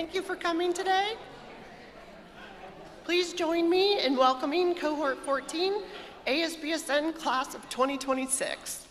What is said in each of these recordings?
Thank you for coming today. Please join me in welcoming Cohort 14, ASBSN Class of 2026.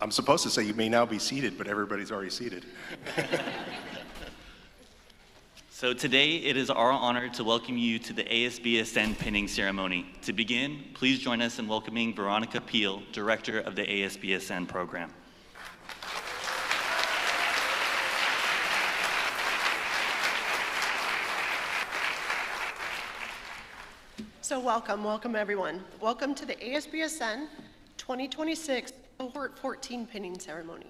I'm supposed to say you may now be seated, but everybody's already seated. So today, it is our honor to welcome you to the ASBSN pinning ceremony. To begin, please join us in welcoming Veronica Peel, Director of the ASBSN program. So welcome everyone. Welcome to the ASBSN 2026 Cohort 14 pinning ceremony.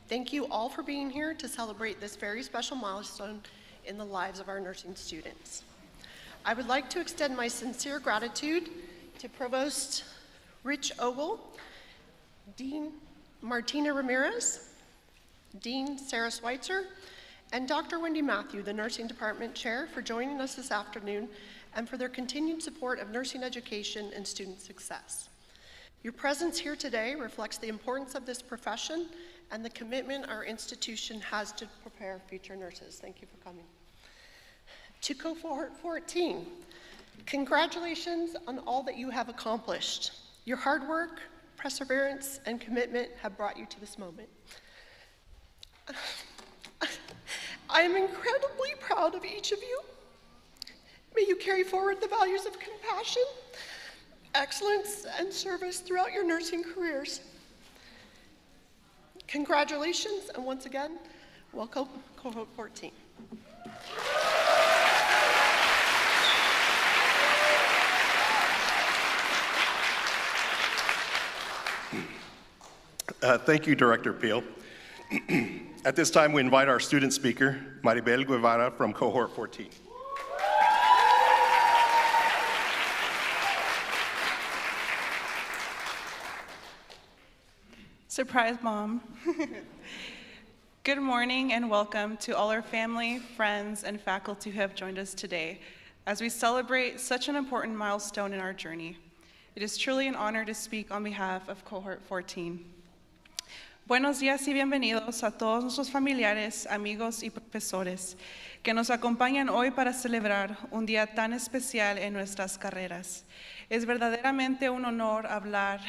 Thank you all for being here to celebrate this very special milestone in the lives of our nursing students. I would like to extend my sincere gratitude to Provost Rich Ogle, Dean Martina Ramirez, Dean Sarah Schweitzer, and Dr. Wendy Matthew, the Nursing Department Chair, for joining us this afternoon and for their continued support of nursing education and student success. Your presence here today reflects the importance of this profession and the commitment our institution has to prepare future nurses. Thank you for coming. To Cohort 14, congratulations on all that you have accomplished. Your hard work, perseverance, and commitment have brought you to this moment. I am incredibly proud of each of you. May you carry forward the values of compassion, excellence, and service throughout your nursing careers. Congratulations, and once again, welcome Cohort 14. Thank you, Director Peel. At this time, we invite our student speaker, Maribel Guevara from Cohort 14. Surprise, Mom. Good morning and welcome to all our family, friends, and faculty who have joined us today as we celebrate such an important milestone in our journey. It is truly an honor to speak on behalf of Cohort 14. Buenos días y bienvenidos a todos nuestros familiares, amigos y profesores que nos acompañan hoy para celebrar un día tan especial en nuestras carreras. Es verdaderamente un honor hablar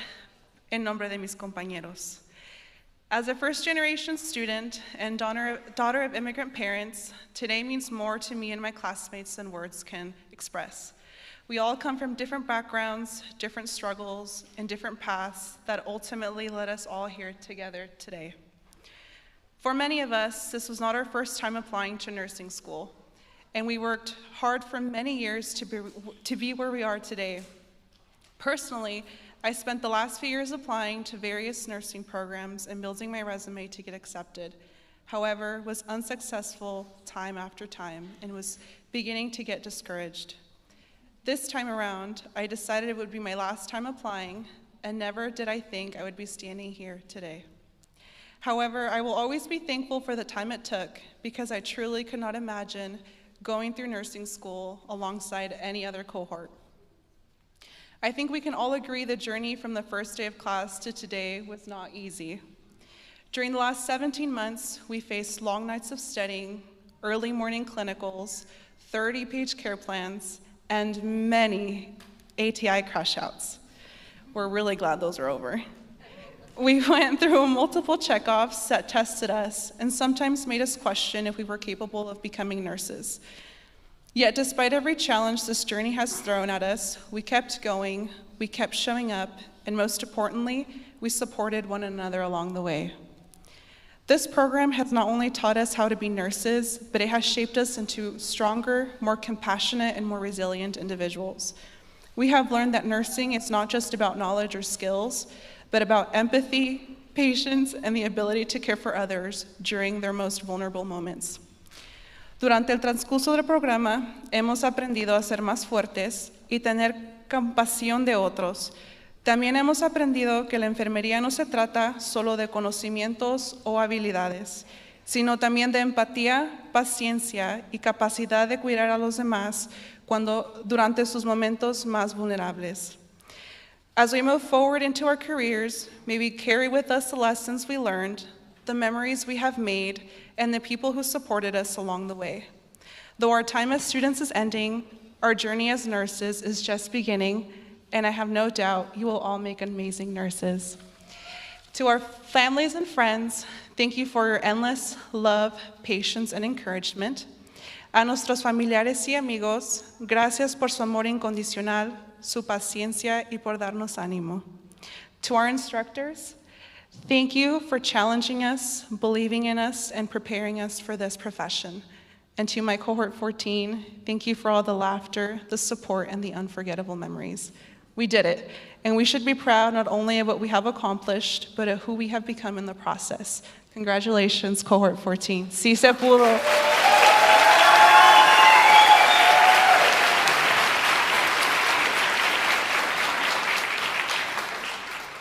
en nombre de mis compañeros. As a first-generation student and daughter of immigrant parents, today means more to me and my classmates than words can express. We all come from different backgrounds, different struggles, and different paths that ultimately led us all here together today. For many of us, this was not our first time applying to nursing school, and we worked hard for many years to be where we are today. Personally, I spent the last few years applying to various nursing programs and building my resume to get accepted. However, was unsuccessful time after time and was beginning to get discouraged. This time around, I decided it would be my last time applying, and never did I think I would be standing here today. However, I will always be thankful for the time it took because I truly could not imagine going through nursing school alongside any other cohort. I think we can all agree the journey from the first day of class to today was not easy. During the last 17 months, we faced long nights of studying, early morning clinicals, 30-page care plans, and many ATI crash outs. We're really glad those are over. We went through multiple checkoffs that tested us and sometimes made us question if we were capable of becoming nurses. Yet despite every challenge this journey has thrown at us, we kept going, we kept showing up, and most importantly, we supported one another along the way. This program has not only taught us how to be nurses, but it has shaped us into stronger, more compassionate, and more resilient individuals. We have learned that nursing is not just about knowledge or skills, but about empathy, patience, and the ability to care for others during their most vulnerable moments. Durante el transcurso del programa, hemos aprendido a ser más fuertes y tener compasión de otros. También hemos aprendido que la enfermería no se trata solo de conocimientos o habilidades, sino también de empatía, paciencia y capacidad de cuidar a los demás durante sus momentos más vulnerables. As we move forward into our careers, may we carry with us the lessons we learned, the memories we have made, and the people who supported us along the way. Though our time as students is ending, our journey as nurses is just beginning, and I have no doubt you will all make amazing nurses. To our families and friends, thank you for your endless love, patience, and encouragement. A nuestros familiares y amigos, gracias por su amor incondicional, su paciencia y por darnos ánimo. To our instructors, thank you for challenging us, believing in us, and preparing us for this profession. And to my cohort 14, thank you for all the laughter, the support, and the unforgettable memories. We did it, and we should be proud not only of what we have accomplished, but of who we have become in the process. Congratulations, cohort 14. Sí se pudo.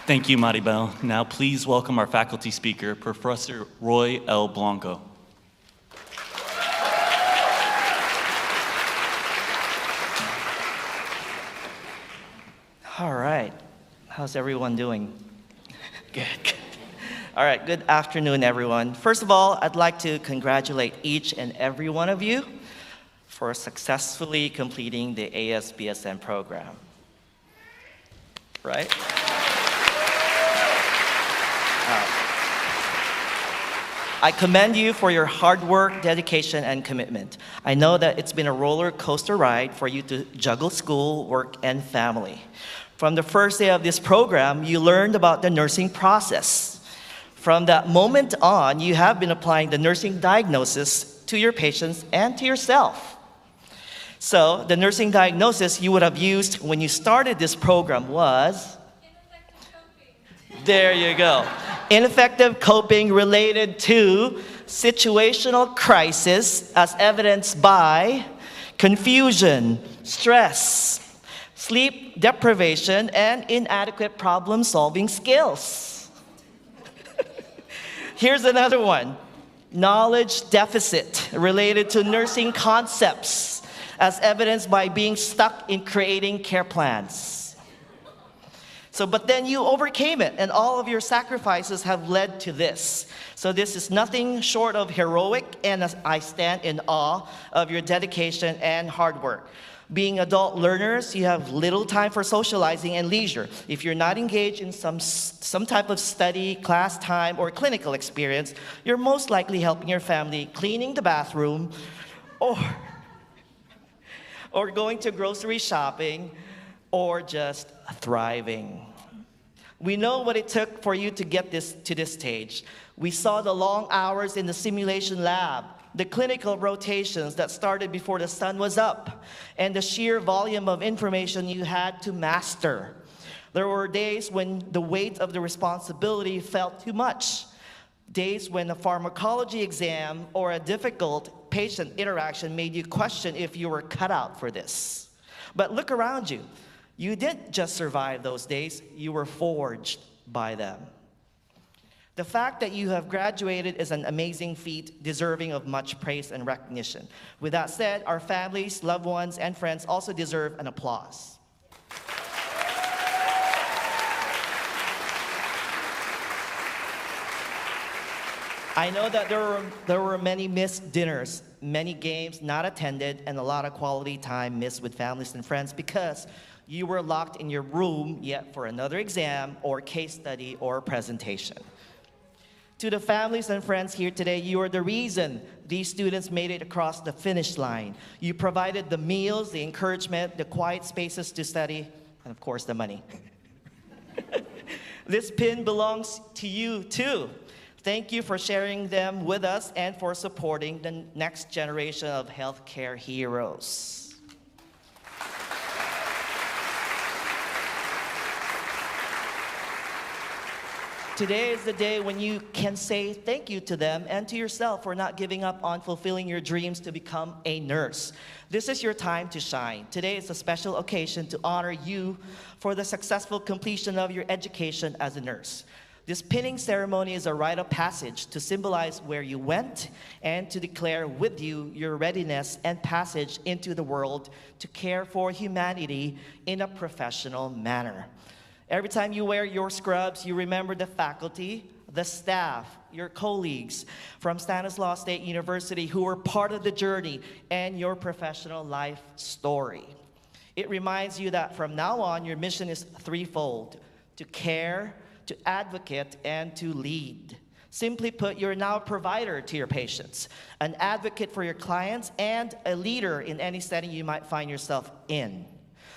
Thank you, Maribel. Now please welcome our faculty speaker, Professor Roy L. Blanco. All right. How's everyone doing? Good. All right, good afternoon, everyone. First of all, I'd like to congratulate each and every one of you for successfully completing the ASBSN program. Right? I commend you for your hard work, dedication, and commitment. I know that it's been a roller coaster ride for you to juggle school, work, and family. From the first day of this program, you learned about the nursing process. From that moment on, you have been applying the nursing diagnosis to your patients and to yourself. So, the nursing diagnosis you would have used when you started this program was? There you go. Ineffective coping related to situational crisis as evidenced by confusion, stress, sleep deprivation, and inadequate problem-solving skills. Here's another one. Knowledge deficit related to nursing concepts as evidenced by being stuck in creating care plans. But then you overcame it, and all of your sacrifices have led to this. So this is nothing short of heroic, and I stand in awe of your dedication and hard work. Being adult learners, you have little time for socializing and leisure. If you're not engaged in some type of study, class time, or clinical experience, you're most likely helping your family cleaning the bathroom, or going to grocery shopping, or just thriving. We know what it took for you to get to this stage. We saw the long hours in the simulation lab, the clinical rotations that started before the sun was up, and the sheer volume of information you had to master. There were days when the weight of the responsibility felt too much. Days when a pharmacology exam or a difficult patient interaction made you question if you were cut out for this. But look around you. You didn't just survive those days, you were forged by them. The fact that you have graduated is an amazing feat, deserving of much praise and recognition. With that said, our families, loved ones, and friends also deserve an applause. I know that there were many missed dinners, many games not attended, and a lot of quality time missed with families and friends because you were locked in your room yet for another exam or case study or presentation. To the families and friends here today, you are the reason these students made it across the finish line. You provided the meals, the encouragement, the quiet spaces to study, and of course, the money. This pin belongs to you too. Thank you for sharing them with us and for supporting the next generation of healthcare heroes. Today is the day when you can say thank you to them and to yourself for not giving up on fulfilling your dreams to become a nurse. This is your time to shine. Today is a special occasion to honor you for the successful completion of your education as a nurse. This pinning ceremony is a rite of passage to symbolize where you went and to declare with you your readiness and passage into the world to care for humanity in a professional manner. Every time you wear your scrubs, you remember the faculty, the staff, your colleagues from Stanislaus State University who were part of the journey and your professional life story. It reminds you that from now on, your mission is threefold: to care, to advocate, and to lead. Simply put, you're now a provider to your patients, an advocate for your clients, and a leader in any setting you might find yourself in.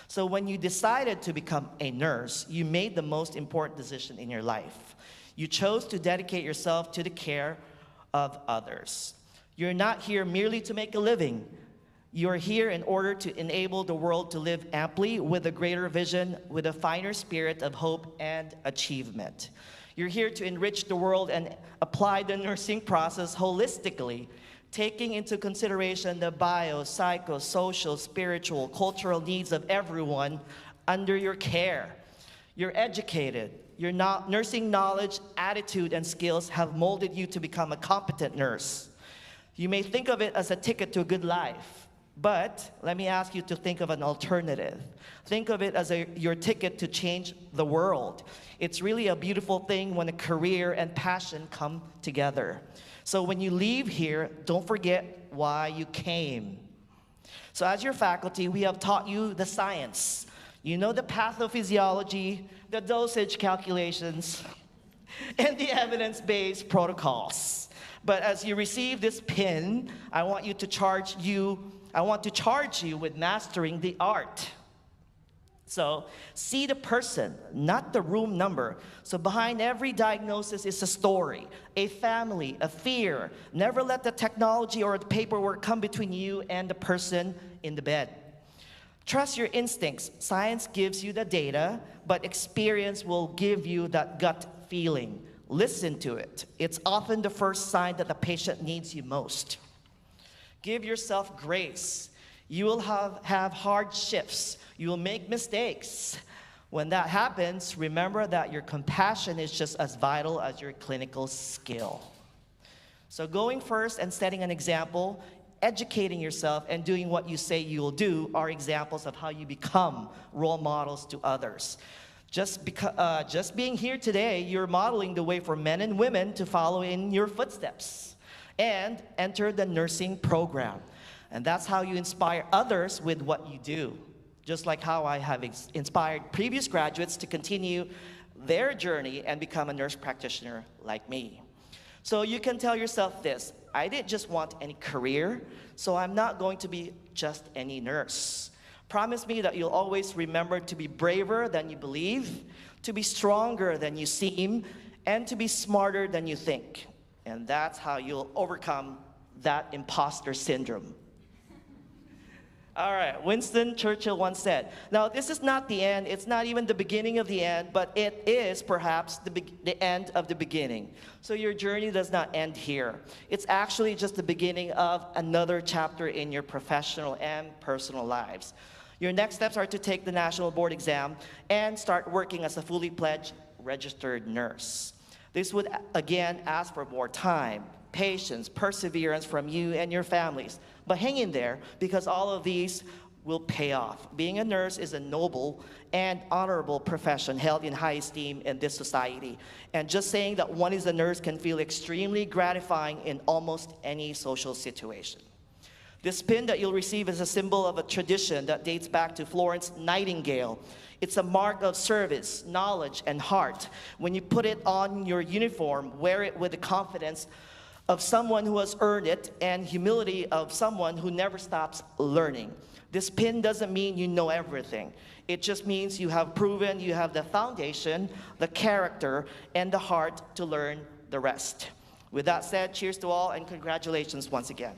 So when you decided to become a nurse, you made the most important decision in your life. You chose to dedicate yourself to the care of others. You're not here merely to make a living. You're here in order to enable the world to live amply with a greater vision, with a finer spirit of hope and achievement. You're here to enrich the world and apply the nursing process holistically, taking into consideration the bio, psycho, social, spiritual, cultural needs of everyone under your care. You're educated. Your nursing knowledge, attitude, and skills have molded you to become a competent nurse. You may think of it as a ticket to a good life, but let me ask you to think of an alternative. Think of it as your ticket to change the world. It's really a beautiful thing when a career and passion come together. So when you leave here, don't forget why you came. So as your faculty, we have taught you the science. You know the pathophysiology, the dosage calculations, and the evidence-based protocols. But as you receive this pin, I want to charge you with mastering the art. So see the person, not the room number. So behind every diagnosis is a story, a family, a fear. Never let the technology or the paperwork come between you and the person in the bed. Trust your instincts. Science gives you the data, but experience will give you that gut feeling. Listen to it. It's often the first sign that the patient needs you most. Give yourself grace. You will have hard shifts. You will make mistakes. When that happens, remember that your compassion is just as vital as your clinical skill. So going first and setting an example, educating yourself, and doing what you say you will do are examples of how you become role models to others. Just being here today, you're modeling the way for men and women to follow in your footsteps and enter the nursing program. And that's how you inspire others with what you do. Just like how I have inspired previous graduates to continue their journey and become a nurse practitioner like me. So you can tell yourself this: I didn't just want any career, so I'm not going to be just any nurse. Promise me that you'll always remember to be braver than you believe, to be stronger than you seem, and to be smarter than you think. And that's how you'll overcome that imposter syndrome. All right, Winston Churchill once said, now this is not the end, it's not even the beginning of the end, but it is perhaps the end of the beginning. So your journey does not end here. It's actually just the beginning of another chapter in your professional and personal lives. Your next steps are to take the national board exam and start working as a fully pledged registered nurse. This would again ask for more time, patience, perseverance from you and your families. But hang in there, because all of these will pay off. Being a nurse is a noble and honorable profession held in high esteem in this society. And just saying that one is a nurse can feel extremely gratifying in almost any social situation. This pin that you'll receive is a symbol of a tradition that dates back to Florence Nightingale. It's a mark of service, knowledge, and heart. When you put it on your uniform, wear it with the confidence of someone who has earned it and humility of someone who never stops learning. This pin doesn't mean you know everything. It just means you have proven you have the foundation, the character, and the heart to learn the rest. With that said, cheers to all and congratulations once again.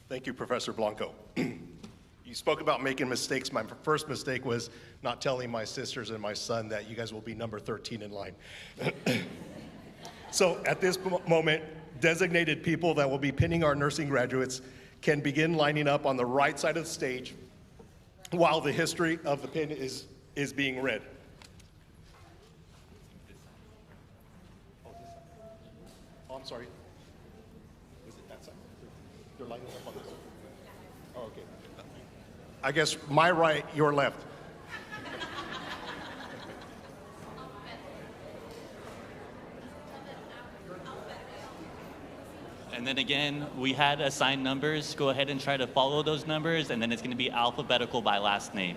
Thank you, Professor Blanco. You spoke about making mistakes. My first mistake was not telling my sisters and my son that you guys will be number 13 in line. So at this moment, designated people that will be pinning our nursing graduates can begin lining up on the right side of the stage while the history of the pin is being read. Oh, I'm sorry. Is it that side? They're lining up on this side. Oh, okay. I guess my right, your left. And then again, we had assigned numbers. Go ahead and try to follow those numbers, and then it's going to be alphabetical by last name.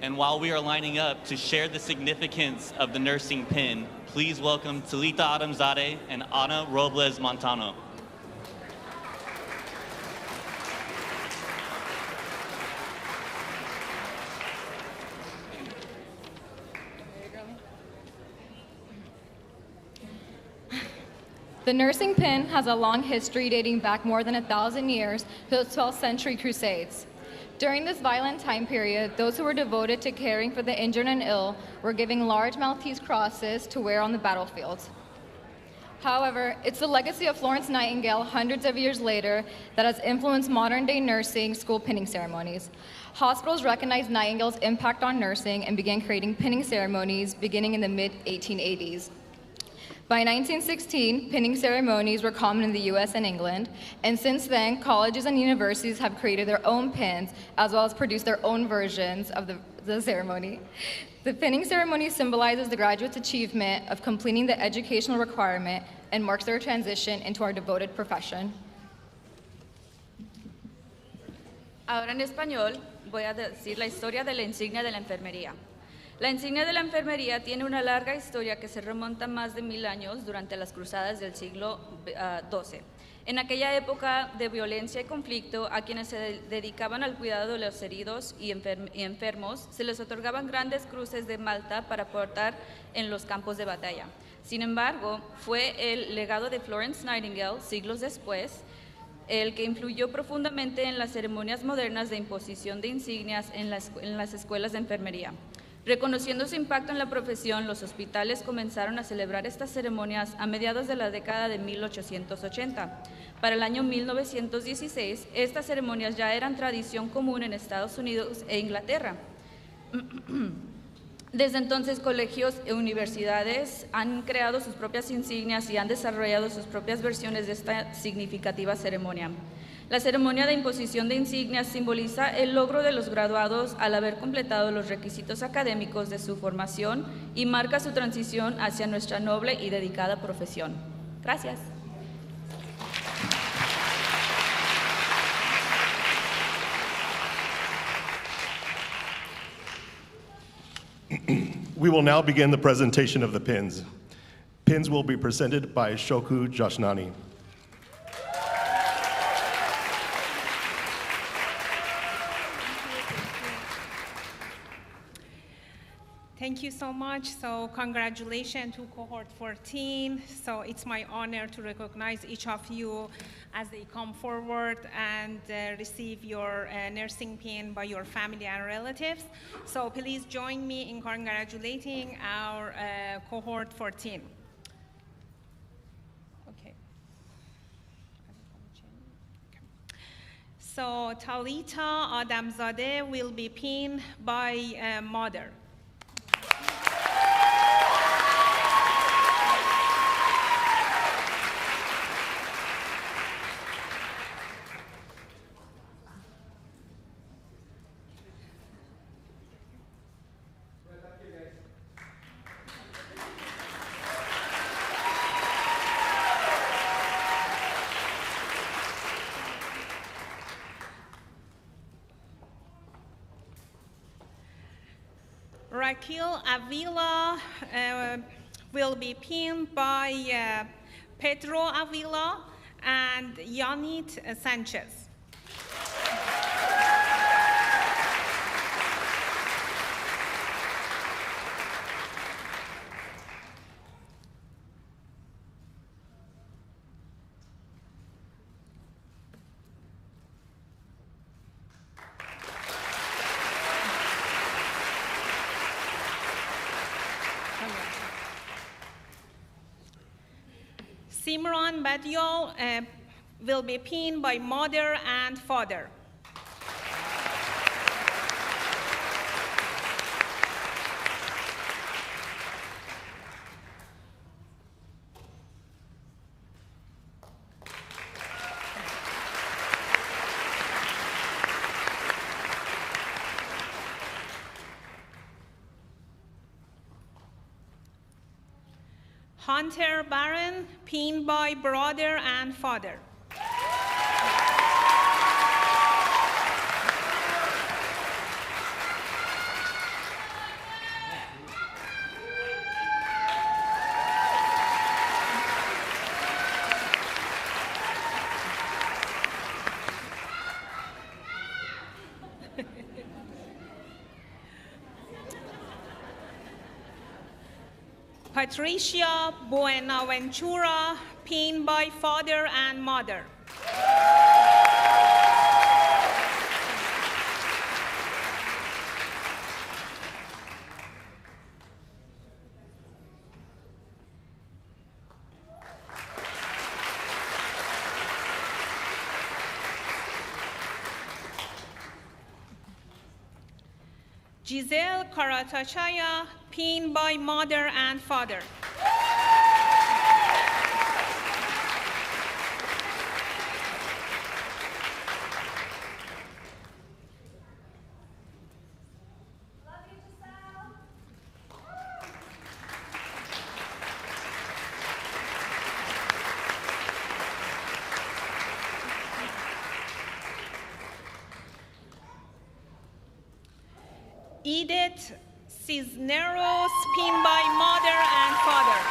And while we are lining up to share the significance of the nursing pin, please welcome Talita Adamzadeh and Ana Robles Montano. The nursing pin has a long history dating back more than 1,000 years to the 12th century Crusades. During this violent time period, those who were devoted to caring for the injured and ill were given large Maltese crosses to wear on the battlefield. However, it's the legacy of Florence Nightingale hundreds of years later that has influenced modern-day nursing school pinning ceremonies. Hospitals recognized Nightingale's impact on nursing and began creating pinning ceremonies beginning in the mid-1880s. By 1916, pinning ceremonies were common in the US and England, and since then, colleges and universities have created their own pins, as well as produced their own versions of the ceremony. The pinning ceremony symbolizes the graduate's achievement of completing the educational requirement and marks their transition into our devoted profession. Ahora en español voy a decir la historia de la insignia de la enfermería. La insignia de la enfermería tiene una larga historia que se remonta más de 1000 años durante las cruzadas del siglo XII. En aquella época de violencia y conflicto, a quienes se dedicaban al cuidado de los heridos y enfermos, se les otorgaban grandes cruces de Malta para portar en los campos de batalla. Sin embargo, fue el legado de Florence Nightingale, siglos después, el que influyó profundamente en las ceremonias modernas de imposición de insignias en las escuelas de enfermería. Reconociendo su impacto en la profesión, los hospitales comenzaron a celebrar estas ceremonias a mediados de la década de 1880. Para el año 1916, estas ceremonias ya eran tradición común en Estados Unidos e Inglaterra. Desde entonces, colegios e universidades han creado sus propias insignias y han desarrollado sus propias versiones de esta significativa ceremonia. La ceremonia de imposición de insignias simboliza el logro de los graduados al haber completado los requisitos académicos de su formación y marca su transición hacia nuestra noble y dedicada profesión. Gracias. We will now begin the presentation of the pins. Pins will be presented by Shoku Jashnani. Thank you so much. So congratulations to cohort 14. So it's my honor to recognize each of you as they come forward and receive your nursing pin by your family and relatives. So please join me in congratulating our cohort 14. So Talita Adamzadeh will be pinned by mother. Raquel Avila will be pinned by Pedro Avila and Yanit Sanchez. Simran Badial will be pinned by mother and father. Hunter Barron, pinned by brother and father. Patricia Buenaventura, pinned by father and mother. Giselle Karatachaya, pinned by mother and father. Edith Cisneros, pinned by mother and father.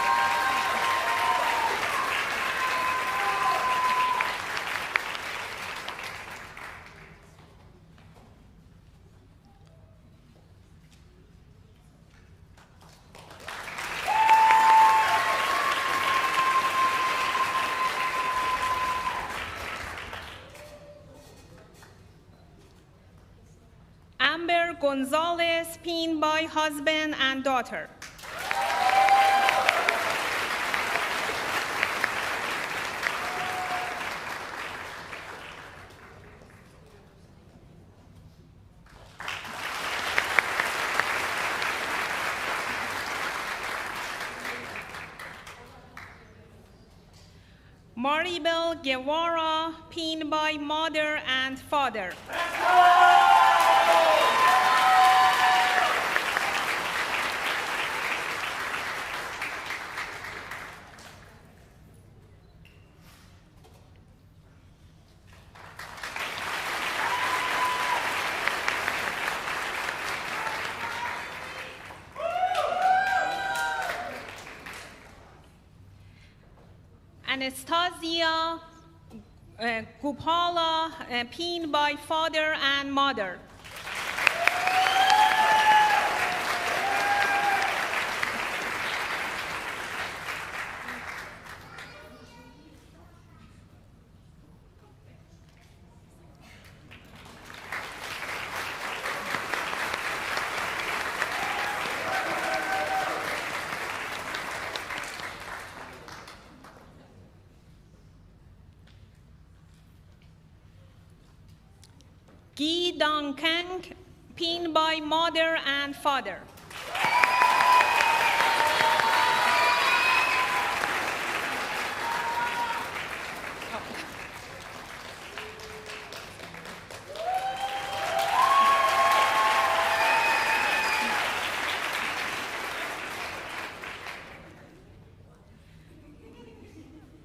Amber Gonzalez, pinned by husband and daughter. Maribel Guevara, pinned by mother and father. Anastasia Gupala, pinned by father and mother. Gi Dong Kang, pinned by mother and father.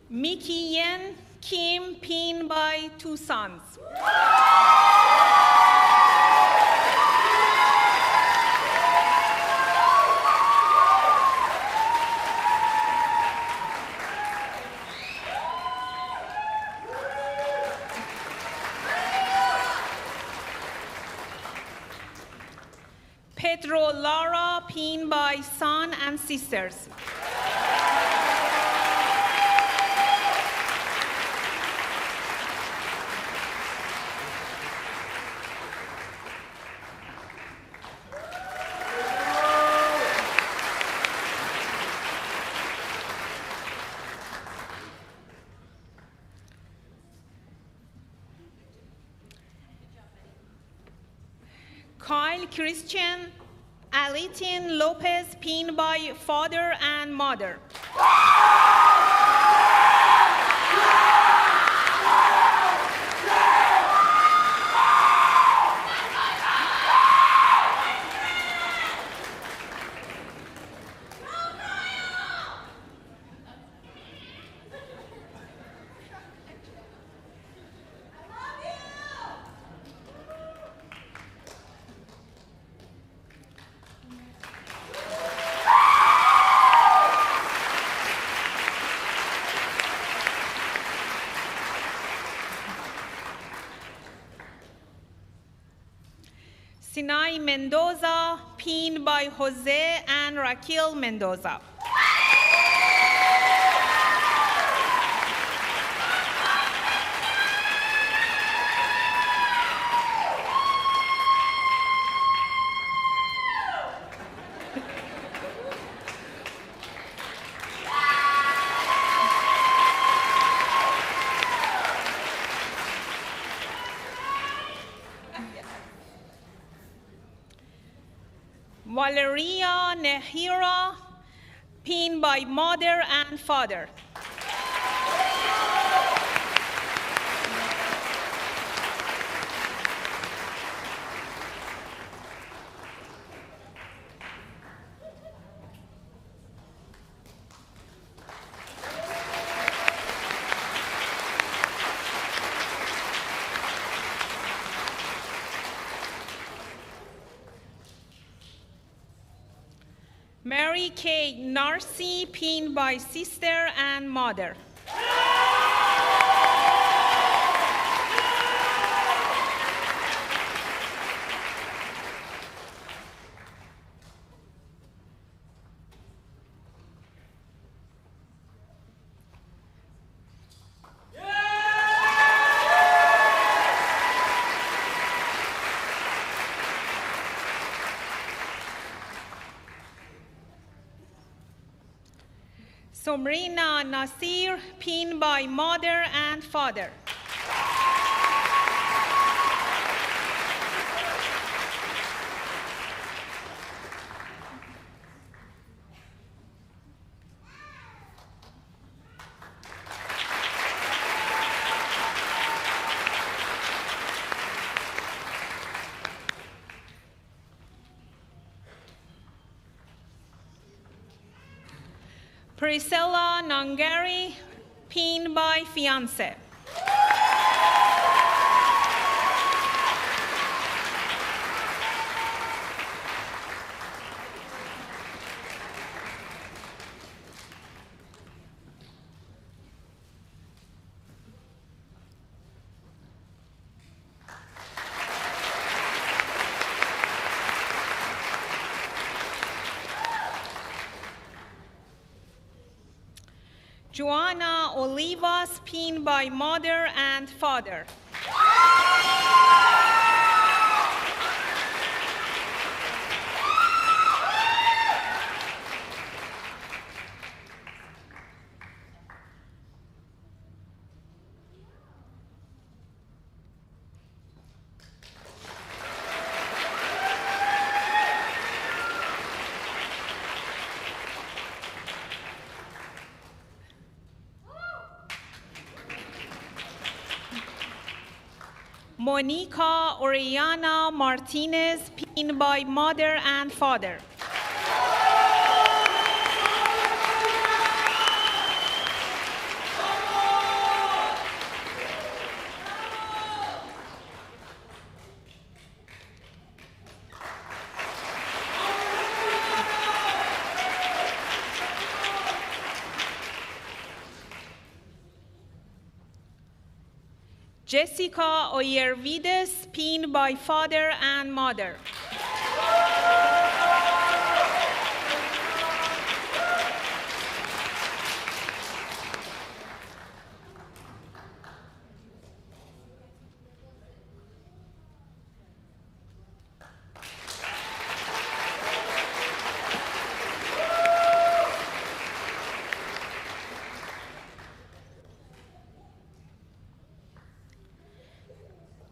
Mickey Yen Kim, pinned by two sons. Pedro Lara, pinned by son and sisters. Kyle Christian Alitin Lopez, pinned by father and mother. Sinai Mendoza, pinned by Jose and Raquel Mendoza. Valeria Nehira, pinned by mother and father. Mary Kay Narcy, pinned by sister and mother. Somrina Nasir, pinned by mother and father. Priscilla Nangari, pinned by fiance. Joanna Olivas, pinned by mother and father. Monica Oriana Martinez, pinned by mother and father. Jessica Oyervides, pinned by father and mother.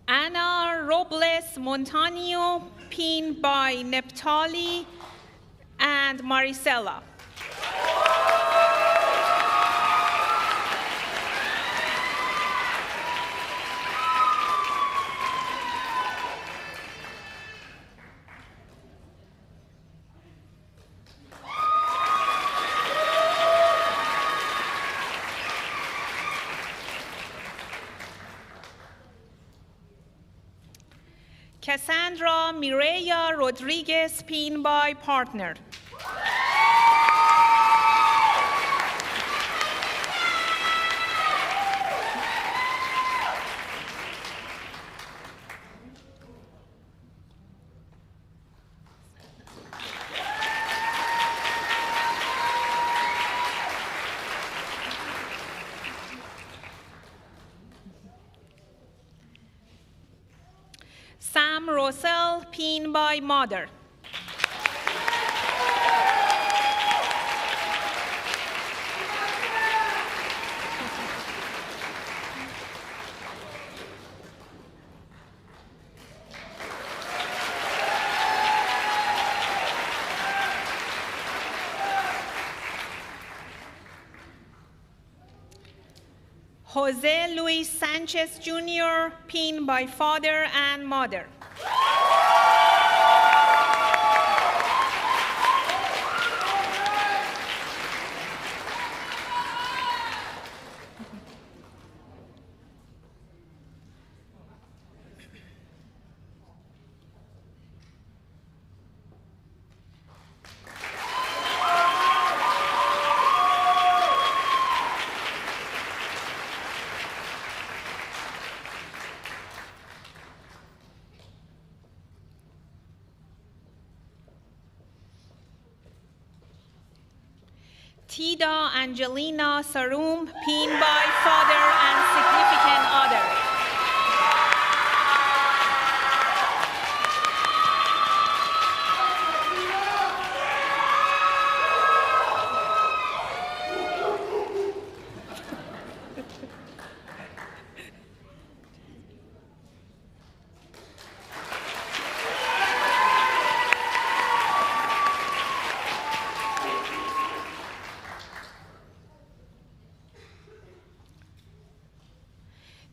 Ana Robles Montaño, pinned by Neptali and Maricela. Cassandra Mireya Rodriguez, pinned by partner. Sam Rosell, pinned by mother. Jose Luis Sanchez Jr., pinned by father and mother. Tida Angelina Sarum, pinned by father and significant other.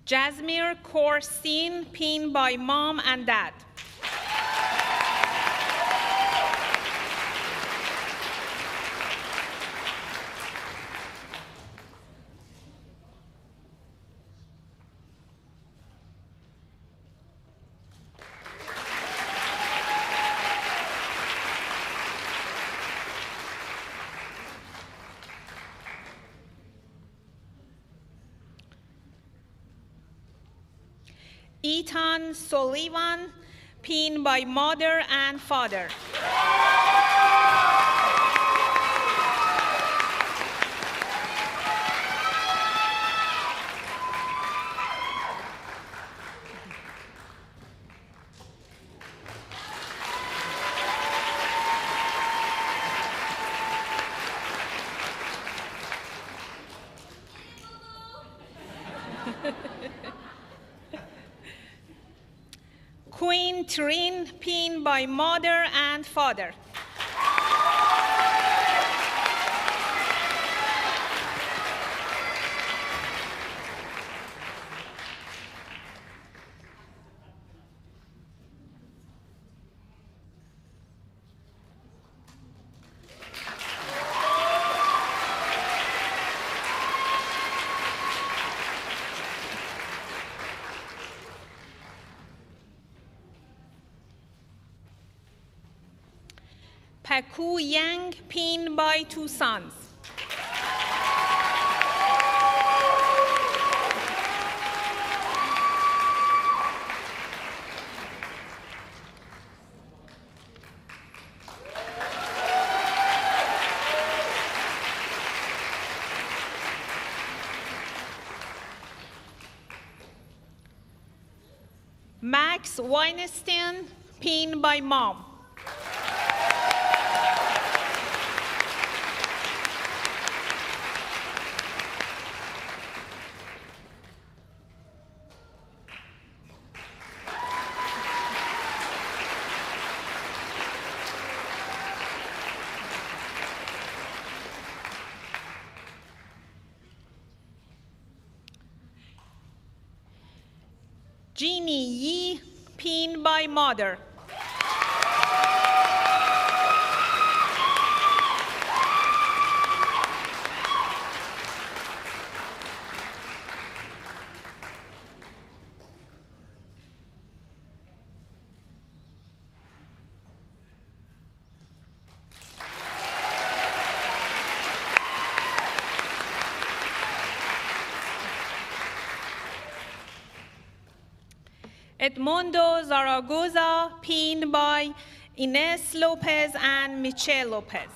Jasmine Corsin, pinned by mom and dad. Ethan Sullivan, pinned by mother and father. Queen Trin, pinned by mother and father. Haku Yang, pinned by 2 sons. Max Weinstein, pinned by mom. Jeannie Yi, pinned by mother. Edmundo Zaragoza, pinned by Ines Lopez and Michelle Lopez.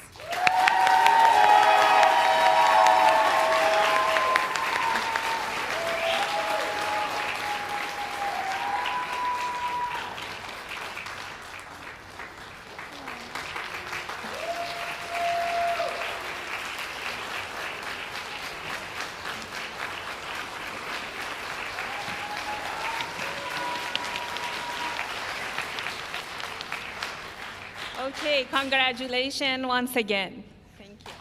Okay, congratulations once again. Thank you.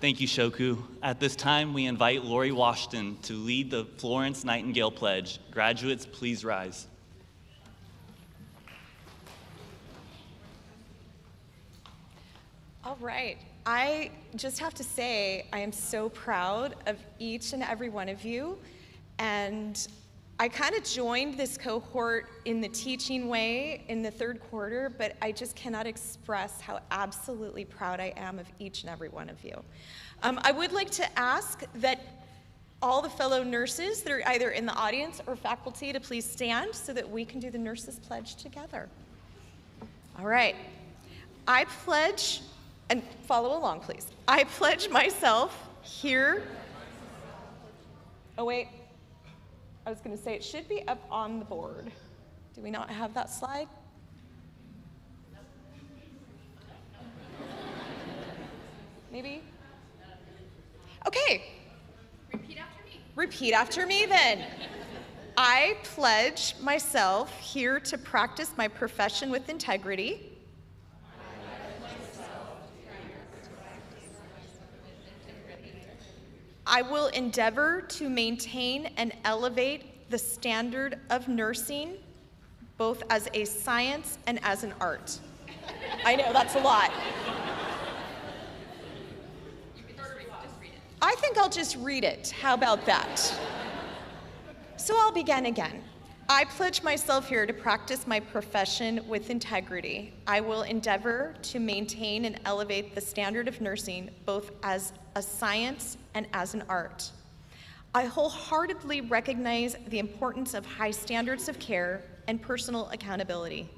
Thank you, Shoku. At this time, we invite Lori Washington to lead the Florence Nightingale Pledge. Graduates, please rise. All right. I just have to say, I am so proud of each and every one of you. And I kind of joined this cohort in the teaching way in the 3rd quarter, but I just cannot express how absolutely proud I am of each and every one of you. I would like to ask that all the fellow nurses that are either in the audience or faculty to please stand so that we can do the Nurses Pledge together. All right. I pledge, and follow along, please. I pledge myself here. Oh, wait. I was going to say it should be up on the board. Do we not have that slide? Maybe? Okay. Repeat after me. Repeat after me then. I pledge myself here to practice my profession with integrity. I will endeavor to maintain and elevate the standard of nursing, both as a science and as an art. I know, that's a lot. I think I'll just read it. How about that? So I'll begin again. I pledge myself here to practice my profession with integrity. I will endeavor to maintain and elevate the standard of nursing, both as a science and as an art. I wholeheartedly recognize the importance of high standards of care and personal accountability.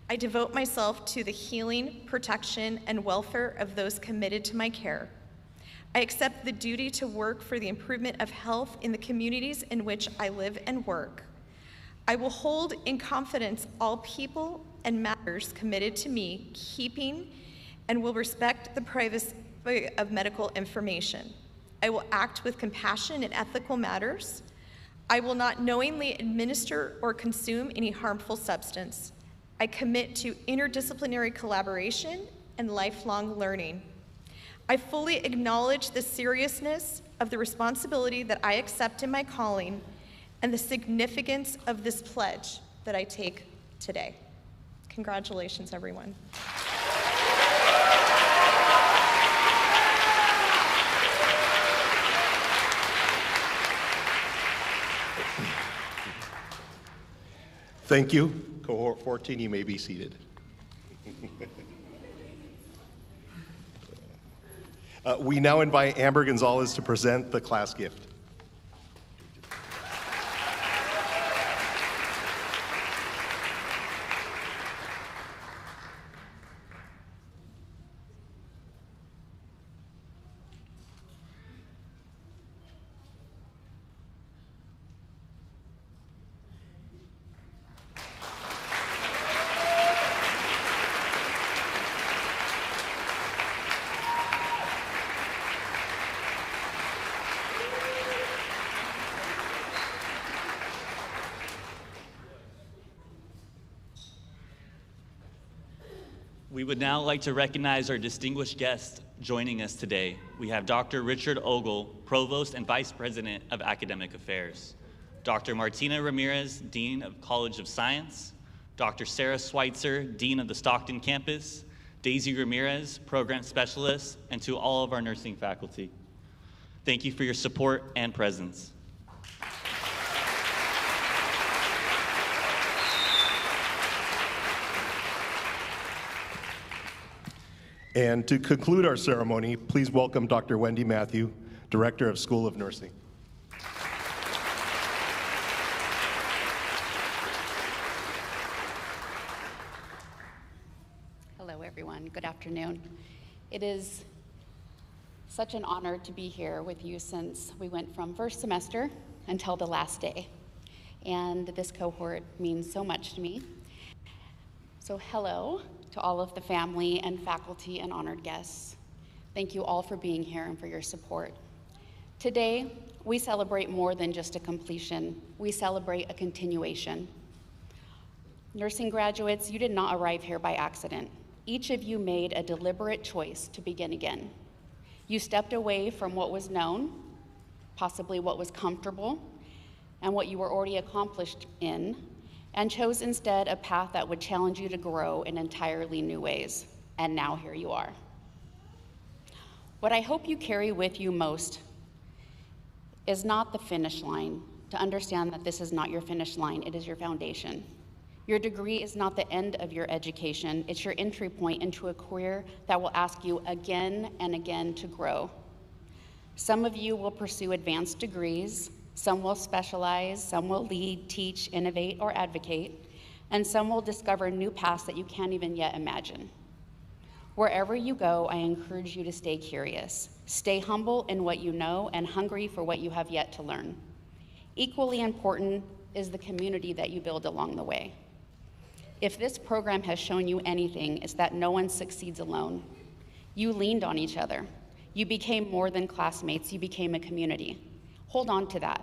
I devote myself to the healing, protection, and welfare of those committed to my care. I accept the duty to work for the improvement of health in the communities in which I live and work. I will hold in confidence all people and matters committed to me, keeping and will respect the privacy of medical information. I will act with compassion in ethical matters. I will not knowingly administer or consume any harmful substance. I commit to interdisciplinary collaboration and lifelong learning. I fully acknowledge the seriousness of the responsibility that I accept in my calling and the significance of this pledge that I take today. Congratulations, everyone. Thank you. Cohort 14, you may be seated. We now invite Amber Gonzalez to present the class gift. We would now like to recognize our distinguished guest joining us today. We have Dr. Richard Ogle, Provost and Vice President of Academic Affairs, Dr. Martina Ramirez, Dean of College of Science, Dr. Sarah Schweitzer, Dean of the Stockton campus, Daisy Ramirez, Program Specialist, and to all of our nursing faculty. Thank you for your support and presence. And to conclude our ceremony, please welcome Dr. Wendy Matthew, Director of School of Nursing. Hello, everyone. Good afternoon. It is such an honor to be here with you since we went from first semester until the last day. And this cohort means so much to me. So hello to all of the family and faculty and honored guests. Thank you all for being here and for your support. Today, we celebrate more than just a completion. We celebrate a continuation. Nursing graduates, you did not arrive here by accident. Each of you made a deliberate choice to begin again. You stepped away from what was known, possibly what was comfortable, and what you were already accomplished in, and chose instead a path that would challenge you to grow in entirely new ways. And now here you are. What I hope you carry with you most is not the finish line, to understand that this is not your finish line, it is your foundation. Your degree is not the end of your education, it's your entry point into a career that will ask you again and again to grow. Some of you will pursue advanced degrees, some will specialize, some will lead, teach, innovate, or advocate, and some will discover new paths that you can't even yet imagine. Wherever you go, I encourage you to stay curious. Stay humble in what you know and hungry for what you have yet to learn. Equally important is the community that you build along the way. If this program has shown you anything, it's that no one succeeds alone. You leaned on each other. You became more than classmates, you became a community. Hold on to that.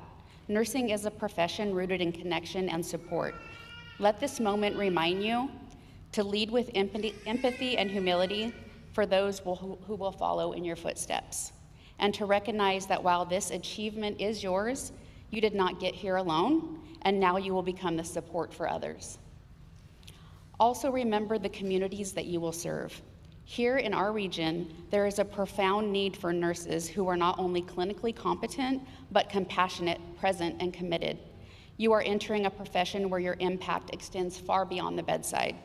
Nursing is a profession rooted in connection and support. Let this moment remind you to lead with empathy and humility for those who will follow in your footsteps, and to recognize that while this achievement is yours, you did not get here alone, and now you will become the support for others. Also remember the communities that you will serve. Here in our region, there is a profound need for nurses who are not only clinically competent, but compassionate, present, and committed. You are entering a profession where your impact extends far beyond the bedside.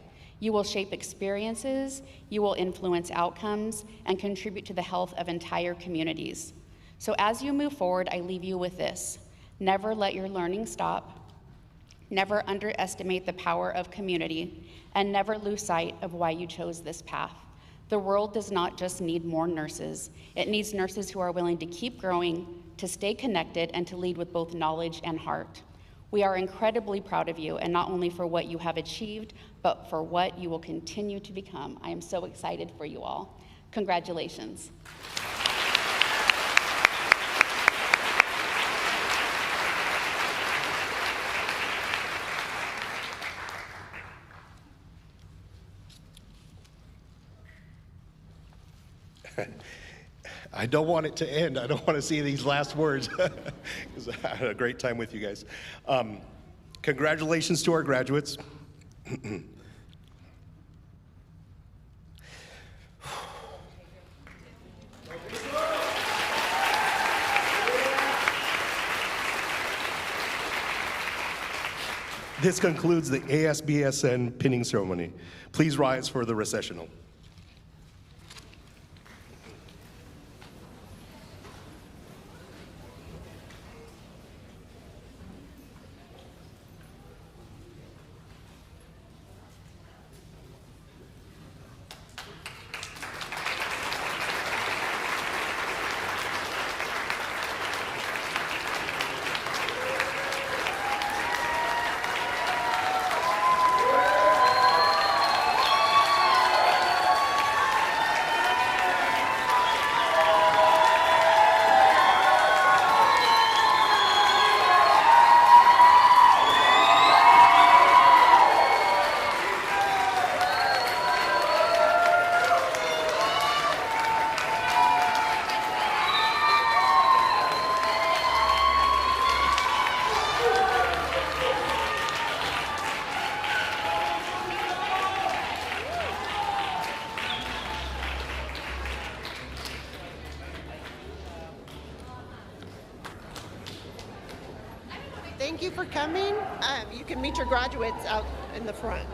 You will shape experiences, you will influence outcomes, and contribute to the health of entire communities. So as you move forward, I leave you with this. Never let your learning stop. Never underestimate the power of community, and never lose sight of why you chose this path. The world does not just need more nurses. It needs nurses who are willing to keep growing, to stay connected, and to lead with both knowledge and heart. We are incredibly proud of you, and not only for what you have achieved, but for what you will continue to become. I am so excited for you all. Congratulations. I don't want it to end. I don't want to see these last words because I had a great time with you guys. Congratulations to our graduates. This concludes the ASBSN pinning ceremony. Please rise for the recessional. Thank you for coming. You can meet your graduates out in the front.